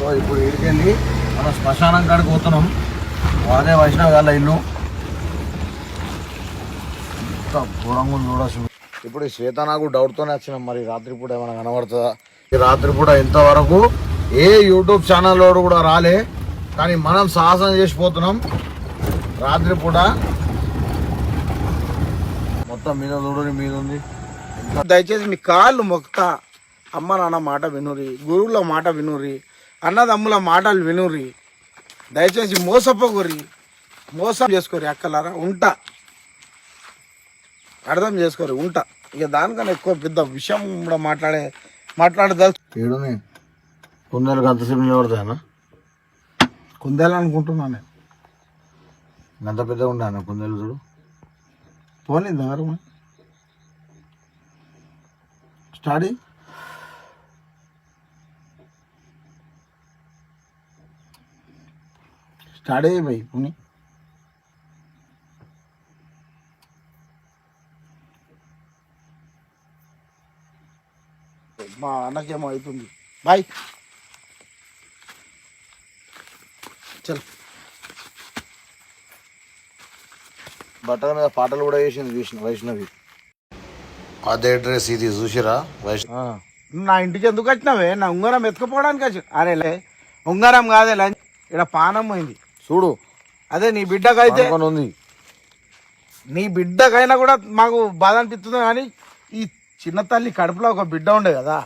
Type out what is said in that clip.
So ఇప్పుడు ఇడికెళ్ళి మనం శ్మశానం కాడికి పోతున్నాం. అదే వైష్ణవ్ వాళ్ళ ఇల్లు. ఇంత ఘోరంగా చూడాల్సింది. ఇప్పుడు శ్వేత నాకు డౌట్తోనే వచ్చినాం, మరి రాత్రిపూట ఏమైనా కనబడుతుందా. ఈ రాత్రిపూట ఇంతవరకు ఏ యూట్యూబ్ ఛానల్లో కూడా రాలే, కానీ మనం సాహసం చేసిపోతున్నాం. రాత్రిపూట మొత్తం మీద చూడని మీద ఉంది. దయచేసి మీ కాళ్ళు మొక్తా, అమ్మ నాన్న మాట వినురి, గురువుల మాట వినురి, అన్నదమ్ముల మాటలు వినురి. దయచేసి మోసపోగురి, మోసం చేసుకోరి అక్కలారా. ఉంటా, అర్థం చేసుకోరు, ఉంటా. ఇక దానికన్నా ఎక్కువ పెద్ద విషయం కూడా మాట్లాడదలు. ఏడుని కుందేలకు అంతసేపు నిలబడతాయనా? కుందేలు అనుకుంటున్నా నేను. ఎంత పెద్దగా ఉంటాయన్న కుందేలు చూడు. పోనీ దగ్గర స్టాడీ స్టార్ట్ అయ్యి పోయి పోనీ. మా అన్నకేమో అవుతుంది. బాయ్, చల్. బట్టల మీద పాటలు కూడా వేసింది వైష్ణవి. అదే డ్రెస్ ఇది చూసిరా వైష్ణవ్. నా ఇంటికి ఎందుకు వచ్చినావే? నా ఉంగరం ఎత్తుకుపోవడానికి వచ్చి. అరేలే ఉంగరం కాదే, ఇక్కడ పానం పోయింది చూడు. అదే నీ బిడ్డకైతే ఉంది, నీ బిడ్డకైనా కూడా మాకు బాధ అనిపిస్తుంది. కానీ ఈ చిన్న తల్లి కడుపులో ఒక బిడ్డ ఉండే కదా,